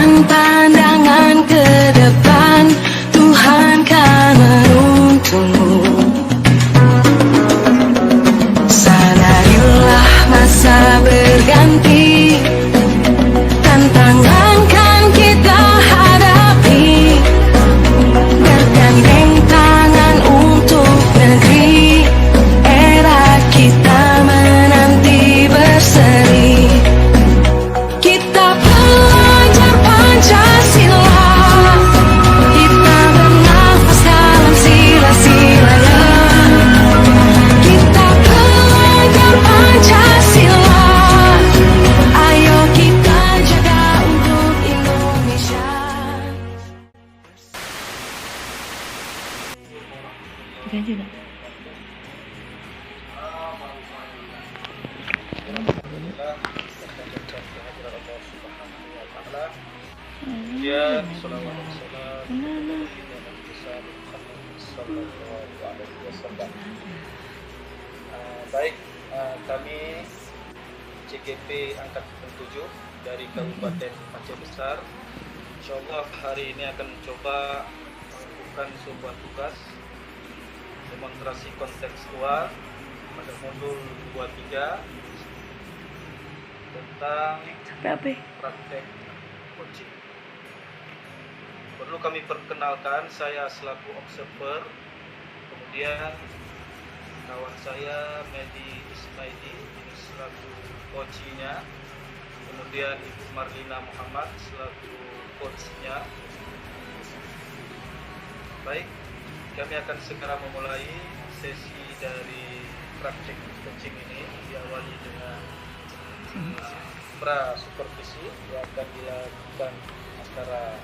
Alihkan pandangan ke depan, Tuhan kan menuntunmu. Sadarilah masa berganti, tantangan kan kita hadapi, bergandeng tangan untuk negeri, era kita menanti berseri. Kita belajar Pancasila, kita bernafas dalam sila-silanya. Kita belajar Pancasila, ayo kita jaga untuk Indonesia. Ganti nggak? Ya, Assalamualaikum warahmatullahi wabarakatuh. Baik, kami CGP Angkatan 7 dari Kabupaten Aceh Besar, insyaallah hari ini akan mencoba melakukan sebuah tugas demonstrasi kontekstual pada modul 23 tentang praktek coaching. Perlu kami perkenalkan, saya selaku observer, kemudian kawan saya Medi Ismaidi ini selaku coachnya, kemudian Ibu Marlina Muhammad selaku coachnya. Baik, kami akan segera memulai sesi dari praktek coaching ini, diawali dengan pra supervisi yang akan dilakukan antara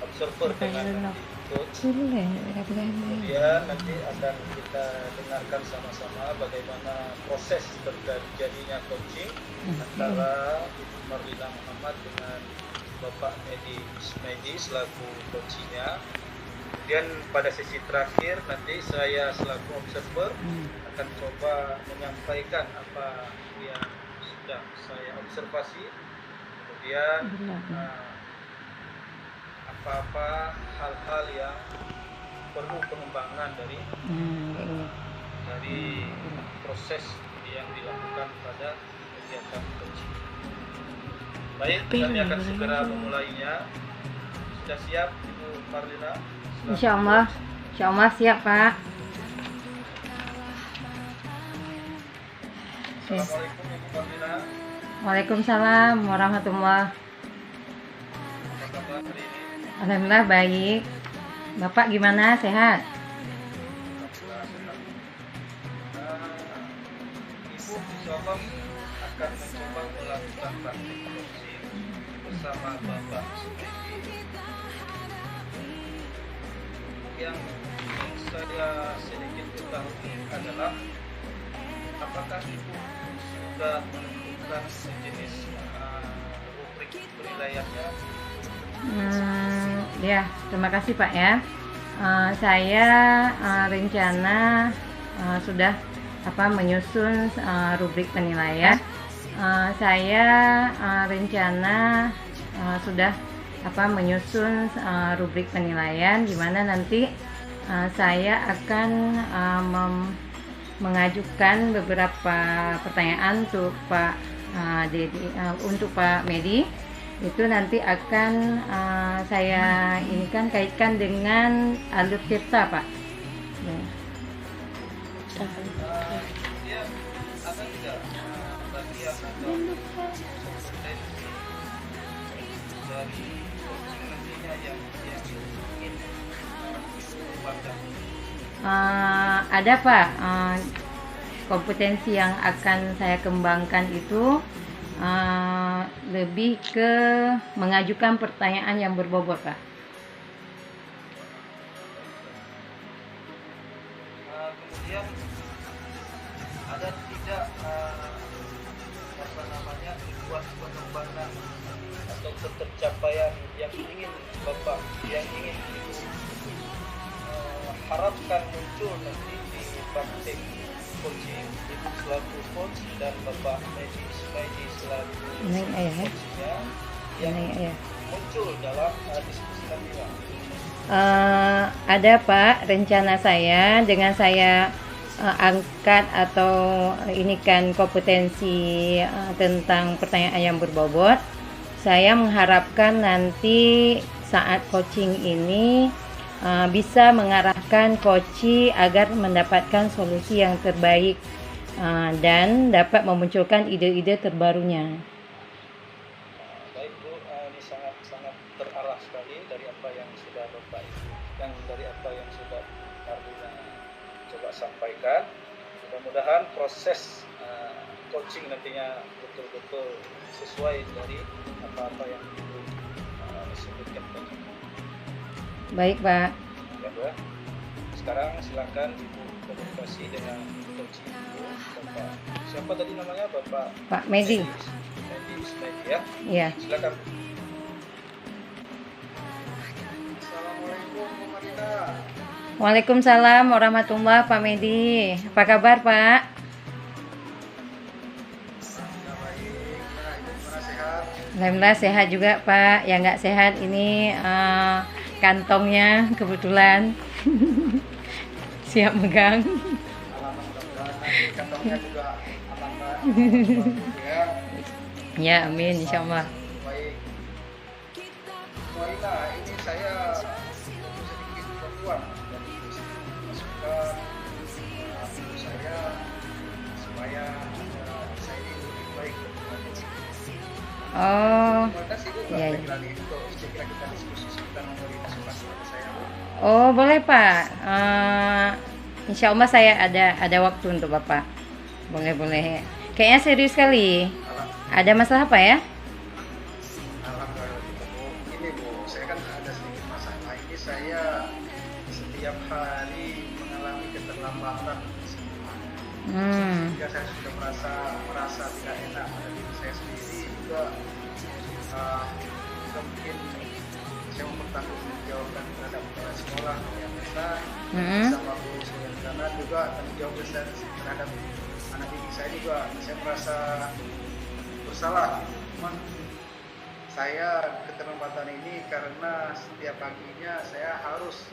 observer dengan coach. Kemudian nanti akan kita dengarkan sama-sama bagaimana proses terjadinya coaching antara Ibu Marlina Muhammad dengan Bapak Medi Ismaidi selaku coachnya. Kemudian pada sesi terakhir nanti saya selaku observer akan coba menyampaikan apa yang sudah saya observasi, kemudian apa-apa hal-hal yang perlu pengembangan dari proses yang dilakukan pada kegiatan coaching. Baik, kami akan segera memulainya. Sudah siap Ibu Marlina? Insyaallah siap Pak. Assalamualaikum Ibu Marlina. Waalaikumsalam warahmatullahi. Apa kabar hari ini? Alhamdulillah baik. Bapak gimana, sehat? Ibu insyaallah akan mencoba melakukan praktik coaching bersama Bapak Sumaidi. Yang ingin saya sedikit ketahui adalah apakah Ibu sudah menentukan sejenis rubrik penilaiannya? Ya, terima kasih Pak ya. Saya rencana sudah menyusun rubrik penilaian. Saya rencana sudah menyusun rubrik penilaian, di mana nanti saya akan mengajukan beberapa pertanyaan untuk Pak untuk Pak Medi. Itu nanti akan saya kaitkan dengan alur tirta Pak. Kemudian ada tidak bagian atau kompetensi dari coaching nantinya yang ingin dikembangkan? Ada Pak, kompetensi yang akan saya kembangkan itu lebih ke mengajukan pertanyaan yang berbobot Pak. Kemudian ada tidak membuat pengembangan atau pencapaian yang ingin Bapak Ibu harapkan muncul nanti di praktik coaching, Ibu selaku coach dan Bapak Medi Ismaidi selaku coachnya, yang muncul dalam diskusi nanti, Pak? Ada Pak, rencana saya dengan saya angkat atau ini kan kompetensi tentang pertanyaan yang berbobot. Saya mengharapkan nanti saat coaching ini bisa mengarahkan coachee agar mendapatkan solusi yang terbaik dan dapat memunculkan ide-ide terbarunya. Baik Bu, ini sangat terarah sekali dari apa yang sudah Bapak dari apa yang sudah Ardina coba sampaikan. Mudah-mudahan proses coaching nantinya betul-betul sesuai dari apa-apa yang Ibu sebutkan tadi. Baik Pak. Ya Bu. Sekarang silakan Ibu komunikasi dengan coaching Ibu, Bapak. Siapa tadi namanya? Pak Medi. Medi Ismail ya. Iya. Silakan. Assalamualaikum Bu Marina. Waalaikumsalam warahmatullahi Pak Medi. Apa kabar Pak? Alhamdulillah sehat juga Pak. Yang nggak sehat ini kantongnya kebetulan siap megang. Kantongnya juga aman Pak. Ya amin insyaallah. Baik. Marina, ini saya sedikit bantuan dari masukan saya supaya saya ini lebih baik. Oh. Terima kasih Bu. Iya. Untuk segera kita diskusi seputar memberi masukan kepada saya Bu. Oh boleh Pak. Insya Allah saya ada waktu untuk Bapak. Boleh. Kayaknya serius sekali. Ada masalah apa ya? Alhamdulillah Bu. Ini Bu, saya kan ada sedikit masalah. Ini saya setiap hari mengalami keterlambatan. Jika saya sudah merasa tidak enak pada diri saya sendiri juga mungkin saya mempertanggungjawabkan terhadap kepala sekolah yang besar sama guru saya di sana juga tanggung jawab besar terhadap anak didik saya juga. Saya merasa bersalah. Cuman saya keterlambatan ini karena setiap paginya saya harus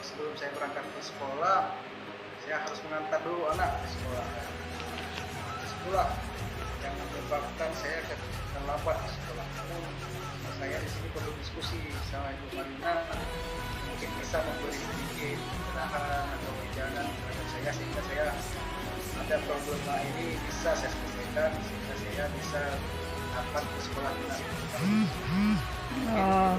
sebelum saya berangkat ke sekolah saya harus mengantar dulu anak ke sekolah. Itulah yang menyebabkan saya terlambat di sekolah. Namun saya di sini perlu diskusi sama Ibu Marina, mungkin bisa memberi sedikit arahan atau wejangan kepada saya sehingga saya ada problema ini bisa saya selesaikan sehingga saya bisa dapat ke sekolah kita. Oh.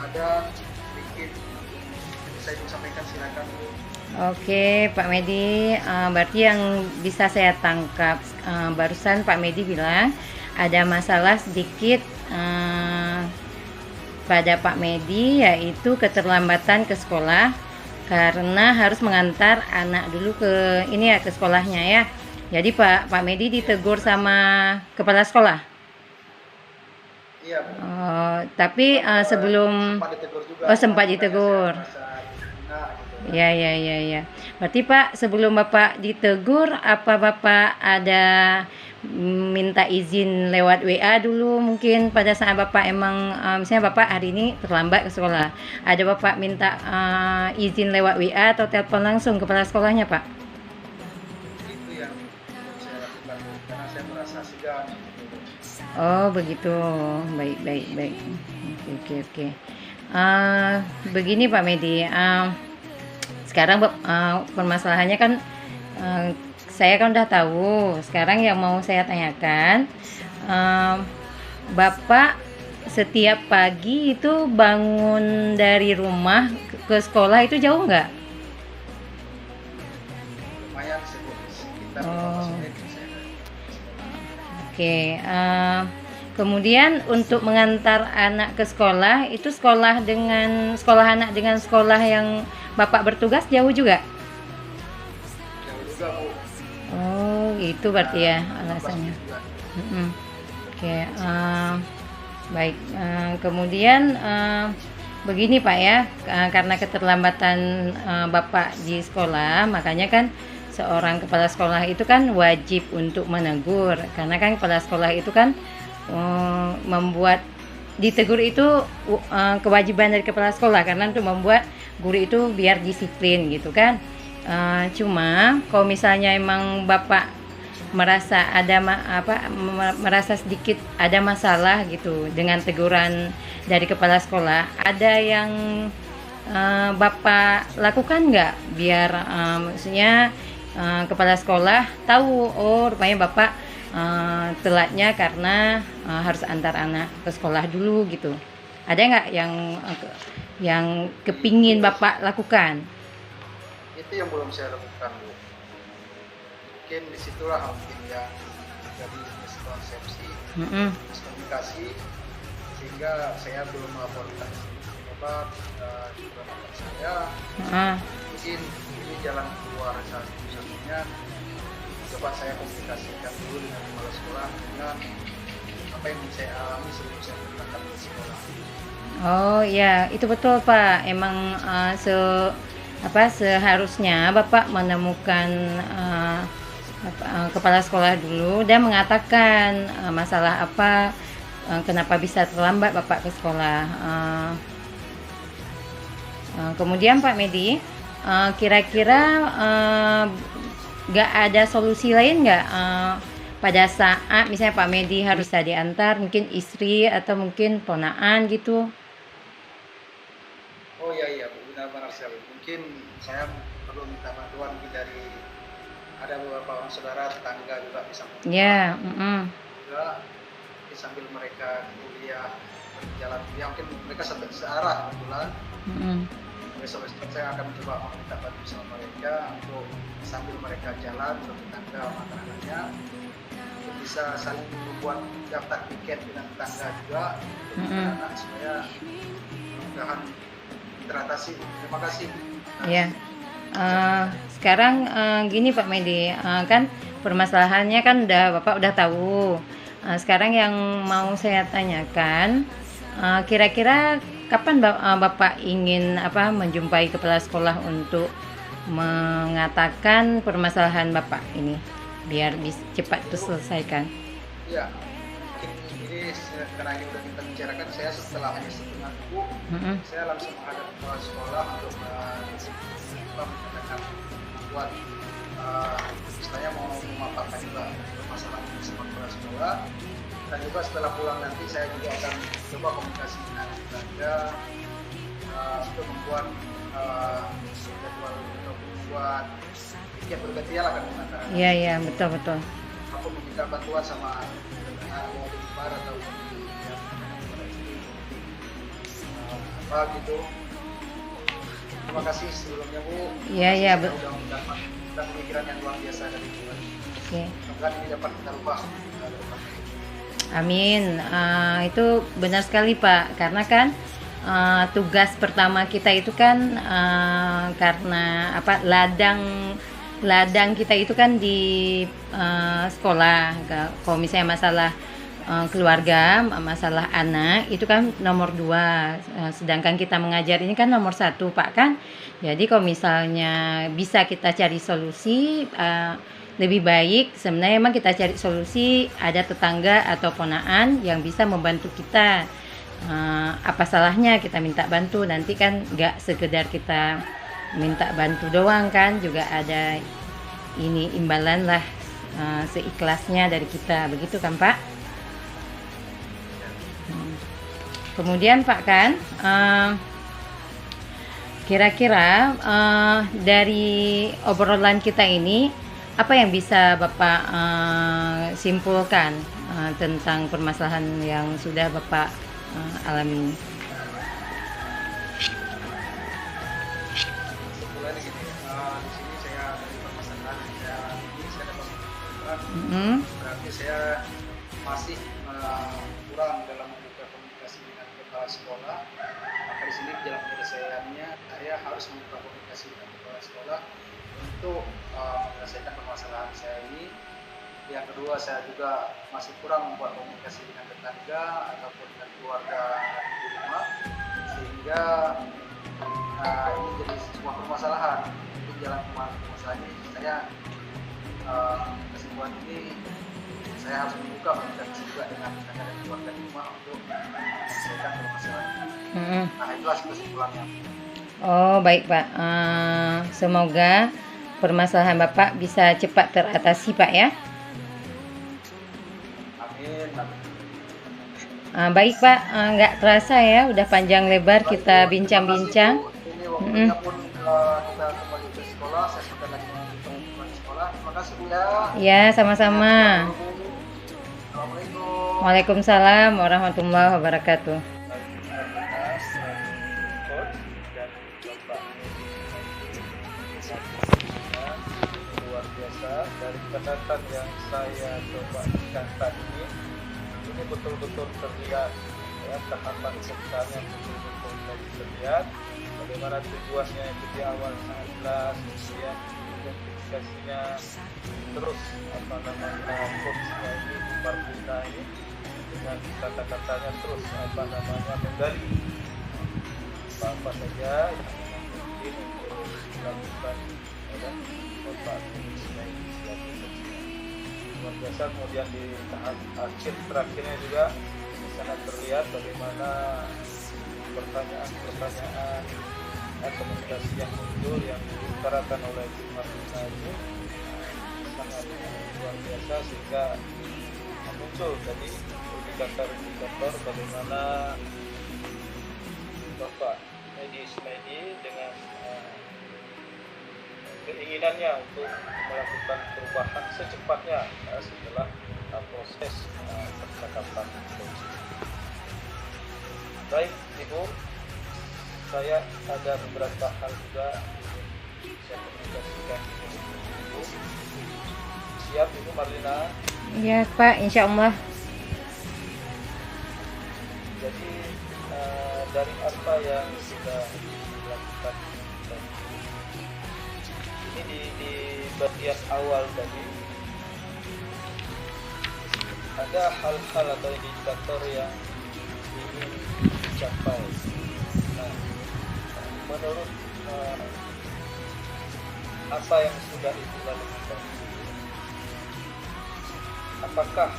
Ada sedikit yang saya ingin sampaikan, silakan Bu. Oke Pak Medi, berarti yang bisa saya tangkap barusan Pak Medi bilang ada masalah sedikit pada Pak Medi, yaitu keterlambatan ke sekolah karena harus mengantar anak dulu ke sekolahnya ya. Jadi Pak Medi ditegur sama kepala sekolah. Iya. Tapi sebelum sempat ditegur juga. sempat ditegur. Ya. Berarti Pak, sebelum Bapak ditegur, apa Bapak ada minta izin lewat WA dulu mungkin pada saat Bapak emang misalnya Bapak hari ini terlambat ke sekolah. Ada Bapak minta izin lewat WA atau telepon langsung kepala sekolahnya Pak? Itu yang saya lakukan karena saya merasa segan. Oh begitu, baik. Oke. Begini Pak Medi, sekarang permasalahannya kan saya kan udah tahu. Sekarang yang mau saya tanyakan, Bapak setiap pagi itu bangun dari rumah ke sekolah itu jauh nggak? Lumayan sekitar 15 menit saya. Oke. Kemudian untuk mengantar anak ke sekolah, itu sekolah anak dengan sekolah yang Bapak bertugas jauh juga? Jauh juga Bu. Oh, itu berarti ya alasannya. Oke, baik. Kemudian begini Pak ya, karena keterlambatan Bapak di sekolah, makanya kan seorang kepala sekolah itu kan wajib untuk menegur, karena kan kepala sekolah itu kan membuat ditegur itu kewajiban dari kepala sekolah, karena untuk membuat guru itu biar disiplin gitu kan. Cuma kalau misalnya emang Bapak merasa ada merasa sedikit ada masalah gitu dengan teguran dari kepala sekolah, ada yang Bapak lakukan nggak biar maksudnya kepala sekolah tahu, oh rupanya Bapak telatnya karena harus antar anak ke sekolah dulu gitu. Ada nggak yang kepingin Bapak lakukan? Itu yang belum saya lakukan, Bu. Mungkin disitulah mungkin yang jadi miskonsepsi, miskomunikasi, sehingga saya belum melaporkan Bapak juga bapak saya. Mungkin ini jalan keluar satu-satunya. Coba saya komunikasikan dulu dengan kepala sekolah dengan apa yang saya alami sebelum saya berangkat ke sekolah. Oh ya, itu betul Pak. Emang seharusnya Bapak menemukan kepala sekolah dulu dan mengatakan masalah apa, kenapa bisa terlambat Bapak ke sekolah. Kemudian Pak Medi, kira-kira nggak ada solusi lain nggak pada saat misalnya Pak Medi harus diantar, mungkin istri atau mungkin ponaan gitu? Oh iya Bu, benar-benar sekali. Mungkin saya perlu minta bantuan dari ada beberapa orang saudara tetangga juga bisa membantu. Ya, juga sambil mereka kuliah berjalan kuliah, mungkin mereka searah kebetulan. Besok-besok saya akan mencoba meminta bantu sama mereka untuk sambil mereka jalan ke tetangga makanannya, untuk bisa saling membuat daftar tiket dengan tetangga juga untuk anak supaya mudah-mudahan teratasi. Terima kasih. Ya. Sekarang gini Pak Medi, kan permasalahannya kan Bapak udah tahu. Sekarang yang mau saya tanyakan, kira-kira kapan Bapak ingin menjumpai kepala sekolah untuk mengatakan permasalahan Bapak ini biar bisa cepat diselesaikan? Ya, mungkin ini karena ini udah kita bicarakan, saya setelah hanya setengah minggu, saya langsung menghadap kepala sekolah untuk mengatakan buat istilahnya mau memaparkan juga permasalahan ini sama kepala sekolah. Dan juga setelah pulang nanti saya juga akan coba komunikasi dengan tetangga untuk membuat jadwal untuk membuat tiket bergantian lah kan antara. Iya betul. Aku meminta bantuan sama mau di bar atau apa gitu. Terima kasih sebelumnya Bu. Iya. Sudah mendapat pemikiran yang luar biasa dari Bu. Oke. Semoga ini dapat kita rubah. Amin. Itu benar sekali Pak, karena kan tugas pertama kita itu kan karena ladang kita itu kan di sekolah. Kalau misalnya masalah keluarga, masalah anak itu kan nomor 2, sedangkan kita mengajar ini kan nomor 1 Pak kan. Jadi kalau misalnya bisa kita cari solusi, lebih baik sebenarnya emang kita cari solusi, ada tetangga atau ponaan yang bisa membantu kita. Apa salahnya kita minta bantu, nanti kan nggak sekedar kita minta bantu doang kan, juga ada ini imbalan lah seikhlasnya dari kita, begitu kan Pak? Kemudian Pak kan kira-kira dari obrolan kita ini apa yang bisa Bapak simpulkan tentang permasalahan yang sudah Bapak alami? Simpulannya gini, di sini saya dari permasalahan saya dapat menunjukkan berarti saya masih kurang dalam membuka komunikasi dengan kepala sekolah. Maka di sini dalam penyelesaiannya saya harus membuka komunikasi dengan kepala sekolah untuk menyelesaikan permasalahan saya ini. Yang kedua, saya juga masih kurang membuat komunikasi dengan tetangga ataupun dengan keluarga di rumah, sehingga ini jadi sebuah permasalahan. Untuk jalan permasalahan ini saya kesimpulan ini saya harus membuka komunikasi juga dengan tetangga dan keluarga di rumah untuk Mm-mm. Nah itulah kesimpulannya. Oh, baik Pak. Semoga permasalahan Bapak bisa cepat teratasi Pak ya. Amin. Baik Pak, nggak terasa ya, udah panjang lebar kita bincang-bincang. Ini waktunya pun kita kembali ke sekolah. Saya sudah lagi kembali ke sekolah. Terima kasih Bu ya. Ya, sama-sama. Assalamualaikum. Waalaikumsalam warahmatullahi wabarakatuh. Luar biasa dari catatan yang saya coba catat ini betul-betul terlihat ya, tahapan ceritanya betul-betul terlihat bagaimana tujuannya itu di awal sangat jelas, kemudian identifikasinya, terus apa namanya coachnya ini Marlina ini dengan kata-katanya terus apa namanya menggali apa saja yang mungkin untuk dilakukan dan otak luar biasa. Kemudian di tahap akhir terakhirnya juga sangat terlihat bagaimana pertanyaan-pertanyaan komunikasi yang muncul yang diutarakan oleh Marlina ini sangat luar biasa sehingga muncul tadi indikator-indikator bagaimana Bapak Smedi dengan keinginannya untuk melakukan perubahan secepatnya setelah proses percakapan coaching. Baik Ibu, saya ada beberapa hal juga yang saya komunikasikan dengan Ibu. Siap Ibu Marlina? Ya Pak, insya Allah. Jadi dari apa yang sudah dilakukan ini di bagian awal tadi ada hal-hal atau indikator yang ingin dicapai. Nah, menurut apa yang sudah Ibu lakukan, apakah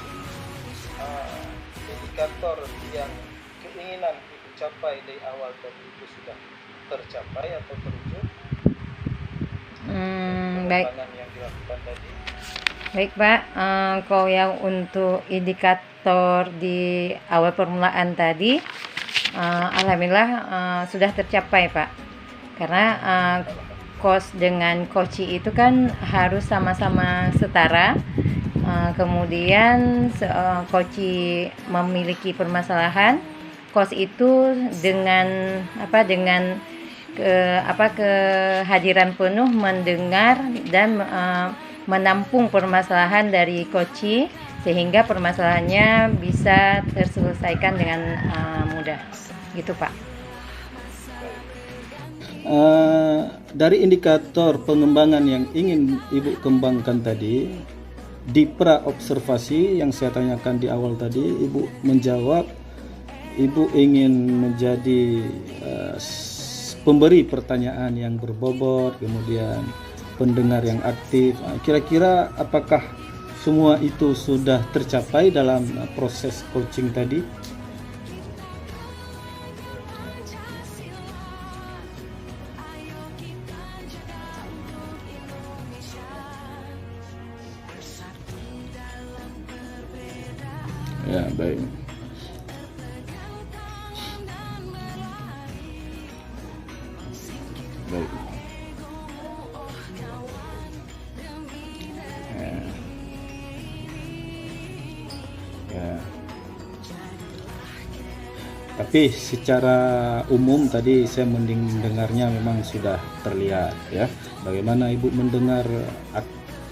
indikator yang keinginan Ibu capai dari awal tadi itu sudah tercapai atau terwujud? Baik. Yang dilakukan tadi. Baik Pak, kalau yang untuk indikator di awal permulaan tadi, alhamdulillah sudah tercapai Pak. Karena coach dengan coachee itu kan harus sama-sama setara. Kemudian coachee memiliki permasalahan, coach itu dengan kehadiran penuh mendengar dan menampung permasalahan dari coachee sehingga permasalahannya bisa terselesaikan dengan mudah, gitu Pak. Dari indikator pengembangan yang ingin Ibu kembangkan tadi, di pra observasi yang saya tanyakan di awal tadi, Ibu menjawab Ibu ingin menjadi pemberi pertanyaan yang berbobot, kemudian pendengar yang aktif. Kira-kira apakah semua itu sudah tercapai dalam proses coaching tadi? Ya, baik. Baik. Ya. Tapi secara umum tadi saya mendengarnya memang sudah terlihat ya. Bagaimana Ibu mendengar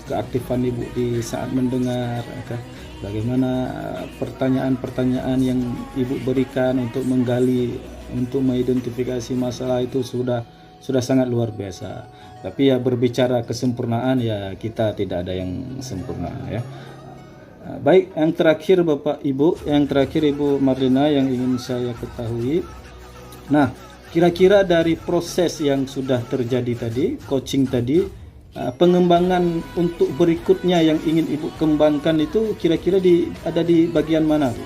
keaktifan Ibu di saat mendengar, ya. Bagaimana pertanyaan-pertanyaan yang Ibu berikan untuk menggali, untuk mengidentifikasi masalah itu sudah sangat luar biasa. Tapi ya berbicara kesempurnaan ya kita tidak ada yang sempurna ya. Baik, yang terakhir Bapak Ibu, yang terakhir Ibu Marlina yang ingin saya ketahui. Nah, kira-kira dari proses yang sudah terjadi tadi, coaching tadi, pengembangan untuk berikutnya yang ingin Ibu kembangkan itu kira-kira ada di bagian mana, Bu?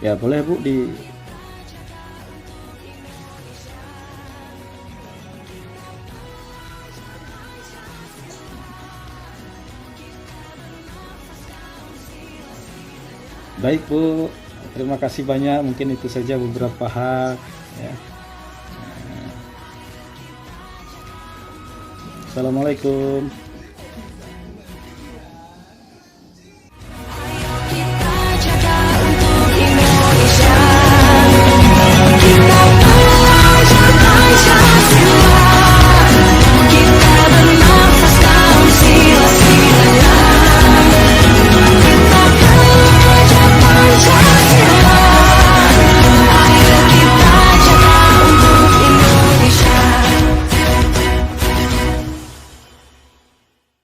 Ya boleh Bu di Baik Bu, terima kasih banyak. Mungkin itu saja beberapa hal ya. Assalamualaikum.